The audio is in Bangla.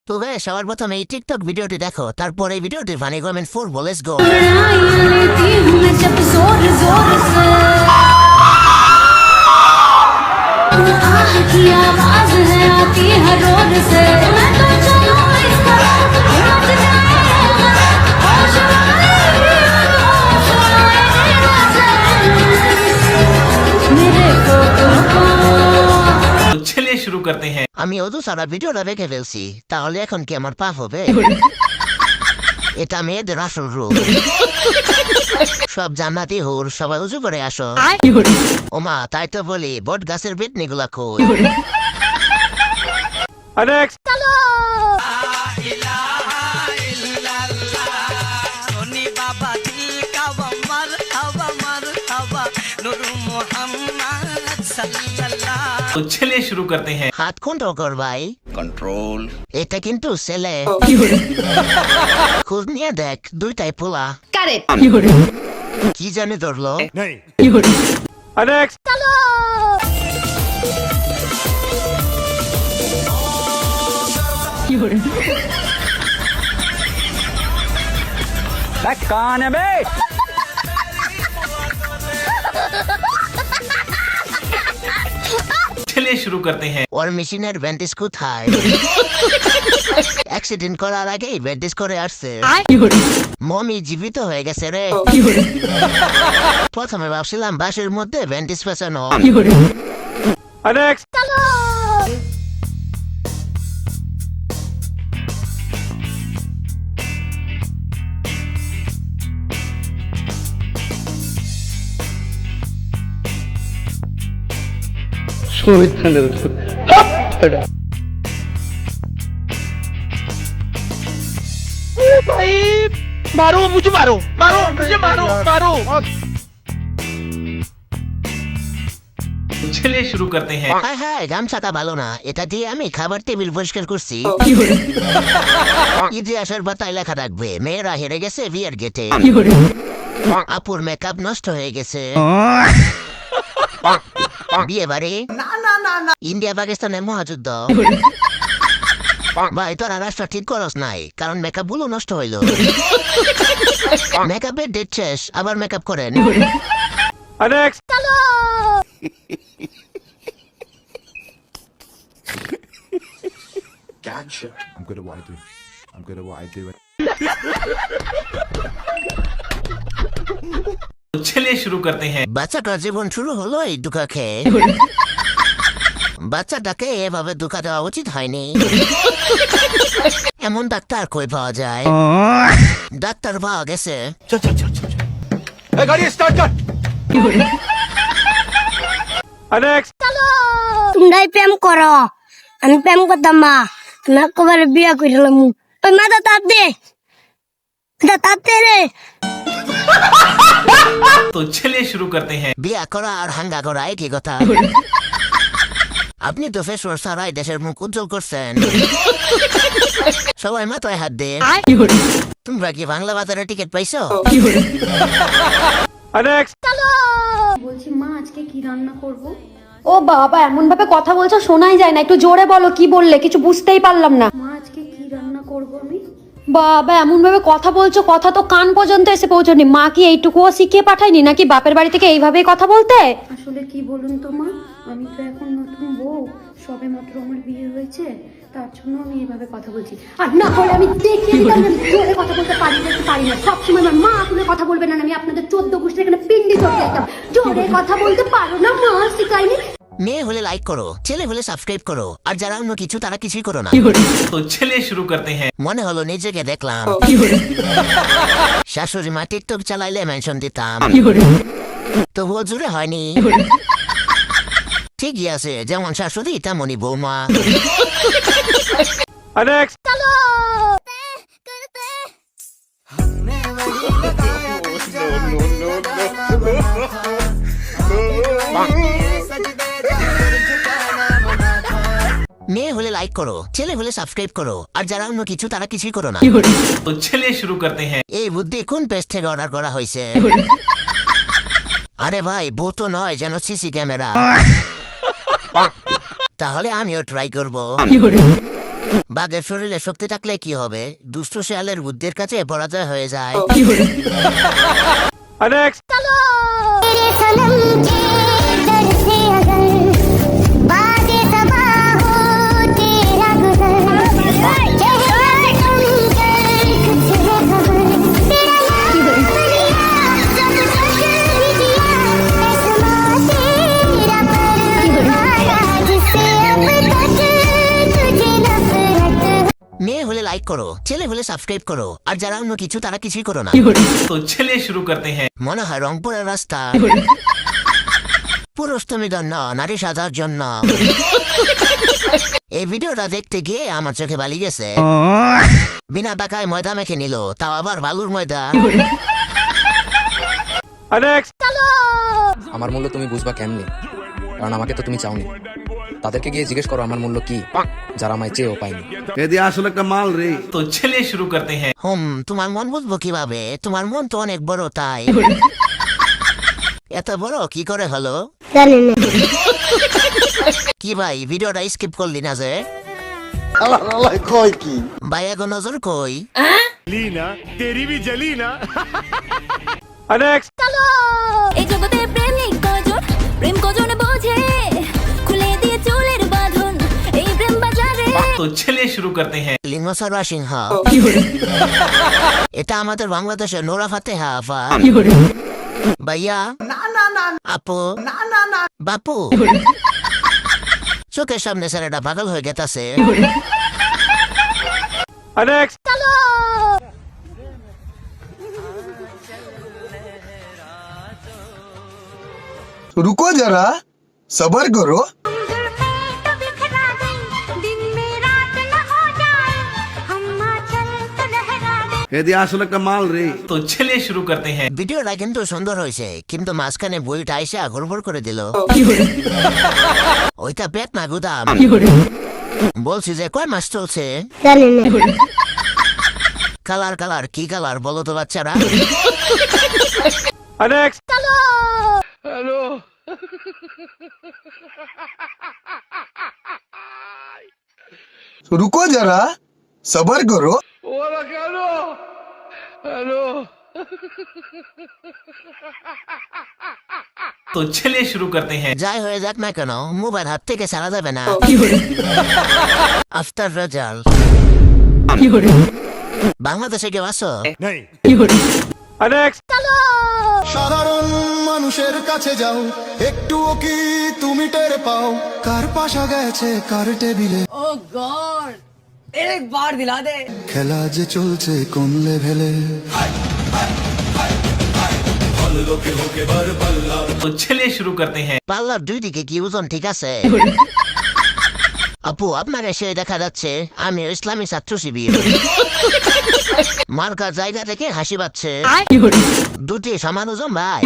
তো গাইস সবার প্রথমে এই টিকটক ভিডিওটি দেখো, তারপর এই ভিডিওটি ফানি কমেন্ট করবো। Let's go. चलिए शुरू करते हैं। আমি অদু সারা ভিডিওটা দেখে ফেলছি, তাহলে এখন কি আমার পাপ হবে? এটা মেয়েদের আসল রূপ। সব জান্নাতি হুর সবাই উজু করে আসো। ওমা তাই তো বলি, বট গাছের বেতনি গুলা কই? तो चलिए शुरू करते हैं। হাত কোনটা কর ভাই? कंट्रोल এটা কিন্তু ছেলে। খোঁজ নিয়ে দেখ, দুইটাই পোলা। কি জানি ধরলো? कौन है बे? चलिए शुरू करते हैं। ওর মেশিনের ব্যান্ডেজ কোথায়? অ্যাক্সিডেন্ট করার আগেই ব্যান্ডেজ করে আসছে। মমি জীবিত হয়ে গেছে রে। প্রথমে ভাবছিলাম বাসের মধ্যে ব্যান্ডেজ পেঁচানো। मारो मुझे मारो मारो मुझे मारो मारो। तो चलिए शुरू करते हैं। হ্যাঁ হ্যাঁ, গামছাটা ভালো না, এটা দিয়ে আমি খাবার টেবিল পরিষ্কার করছি। ইতিহাসের পাতায় লেখা থাকবে, মেয়েরা হেরে গেছে বিয়ের গেটে। আপুর মেকআপ নষ্ট হয়ে গেছে বিয়ে বাড়ি। ইন্ডিয়া পাকিস্তানের মহাযুদ্ধ। ভাই তোরা রাস্তা ঠিক করস নাই, কারণ মেকআপ গুলো নষ্ট হইল। মেকআপের ডেট শেষ, আবার মেকআপ করেন। I'm good at what I do. I'm good at what I do. तो चलिए शुरू करते हैं। বাচ্চাটার জীবন শুরু হলো এই দুঃখা খেয়ে। বাচ্চাটাকে এভাবে দুঃখা দেওয়া উচিত হয়নি। এমন ডাক্তার কই পাওয়া যায়? ডাক্তার পাওয়া গেছে। गाड़ी स्टार्ट कर। তোমরাই প্রেম করো, আমি প্রেম করতাম না। আমি একবারে বিয়া করিলাম। ওই মাথা তাপ দে, তাপ দে রে। तो चलिए शुरू करते हैं। বিয়া করা আর হাঙ্গা করা একই কথা। আপনি তো ফেসওয়াশ ছাড়াই দেশের মুখ উজ্জ্বল করছেন। সবাই মাথায় হাত দে। তোমরা কি বাংলা বাজারের টিকিট পাইছো? বলছি মা আজকে কি রান্না করব? ও বাবা, এমন ভাবে কথা বলছো শোনাই যায় না, একটু জোরে বলো, কি বললে কিছু বুঝতেই পারলাম না। মা আজকে কি রান্না করব আমি? বাবা এমন ভাবে কথা বলছো, কথা তো কান পর্যন্ত এসে পৌঁছনি। মা কি এইটুকুও শিখিয়ে পাঠায়নি নাকি বাপের বাড়ি থেকে এইভাবেই কথা বলতে? আসলে কি বলুন তো মা, আমি তো এখন নতুন বউ, সবে মাত্র আমার বিয়ে হয়েছে, তার জন্য আমি এইভাবে কথা বলছি। আর না হলে আমি দেখে নিতাম যে আমি জোরে কথা বলতে পারি না, পারি না। সবসময় আমার মা তুলে কথা বলবে না, আমি আপনাদের 14 গোষ্ঠীর এখানে পিন্ডি চড়তে যেতাম। জোরে কথা বলতে পারো না, মা শিখায়নি। মেয়ে হলে লাইক করো, ছেলে হলে সাবস্ক্রাইব করো, আর যারা অন্য কিছু তারা কিছুই করো না। तो चलिए शुरू करते हैं। মনে হলো নিজেকে দেখলাম। শাশুড়ি মা টিকটক চালাইলে মেনশন দিতাম, তবুও জুড়ে হয়নি। ঠিকই আছে, যেমন শাশুড়ি তেমনই বৌমা। মেয়ে হলে লাইক করো, ছেলে হলে সাবস্ক্রাইব করো, আর যারা অন্য কিছু তারা কিছুই করো না। तो चलिए शुरू करते हैं। এই বুদ্ধি কোন পেজ থেকে অর্ডার করা হয়েছে? আরে ভাই, বউ তো নয়, যেন সিসি ক্যামেরা। তাহলে আমিও ট্রাই করবো। বাঘের শরীরে শক্তি থাকলে কি হবে? দুষ্ট শেয়ালের বুদ্ধির কাছে পরাজয় হয়ে যায়। नेक्स्ट तेरे सनम के दर से अगर बागे सबा हो तेरा गुजर चेहरा तुम कर कुछ है खबर तेरा नाम लिया जब तक भी जिया ऐसमा तेरा परवाना जिससे अब तक तुझे नफरत মেয়ে হলে লাইক করো, ছেলে হলে সাবস্ক্রাইব করো, আর যারা অন্য কিছু তারা কিছুই করো না। तो चलिए शुरू करते हैं। মনে হয় রংপুরের রাস্তা পুরুষতমের জন্য, নারী সাজার জন্য। এই ভিডিওটা দেখতে গিয়ে আমার চোখে বালি গেছে। বিনা টাকায় ময়দা মেখে নিল, তাও আবার বালুর ময়দা। नेक्स्ट আমার মূল্য তুমি বুঝবা কেমনি? কারণ আমাকে তো তুমি চাওনি। তাদেরকে গিয়ে জিজ্ঞেস করো আমার মূল্য কি, যারা আমায় চেয়েও পায়নি। এদি আসলে একটা মাল রে। तो चलिए शुरू करते हैं। তোমার মন বুঝবো কিভাবে? তোমার মন তো অনেক বড়, তাই এত বড় কি করে হলো? জানি না কি ভাই, ভিডিওটা স্কিপ করলি না যে? ভাই এগো নজর কই? नेक्स्ट এই জগতে প্রেমিক কজন, প্রেম কজন বোঝে, খুলে দিয়ে চুলের বাঁধন এই প্রেম বাজারে। तो चलिए शुरू करते हैं। লিঙ্গসরা সিংহ। এটা আমাদের বাংলাদেশের নোরা ফাতেহা আপা। ভাইয়া, আপু, বাপু, চোখের সামনে ছেলেটা পাগল হয়ে গেতাছে। नेक्स्ट रुको जरा सबर करो এদি আসলে একটা মাল রে। तो चलिए शुरू करते हैं। ভিডিওটা কিন্তু সুন্দর হয়েছে, কিন্তু মাঝখানে বইটা এসে গড়বড় করে দিল। ওইটা পেট না গুদাম। বলছি যে কয় মাস চলছে? জানি না কালার কালার কি কালার বলো তো বাচ্চারা? नेक्स्ट रुको जरा सबर करो तो चलिए शुरू करते हैं। যাই হয়ে যাক না কেন, মোবাইল হাত থেকে ছাড়া যাবে না। আফটার রেজাল্ট বাংলাদেশে কেউ আসো? नेक्स्ट সাধারণ মানুষের কাছে যাও, একটুও কি তুমি টের পাও কার পাশা গেছে কার টেবিলে? ও গড একবার দিলা দে, খেলা যে চলছে কোন লেভেলে? तो चलिए शुरू करते हैं। পাল্লার দুই দিকে কি ওজন ঠিক আছে? আপু, আপনার এসে দেখা যাচ্ছে আমি ইসলামী ছাত্র শিবির। মার্কার জায়গা থেকে হাসি পাচ্ছে। দুটি সমান ওজন ভাই।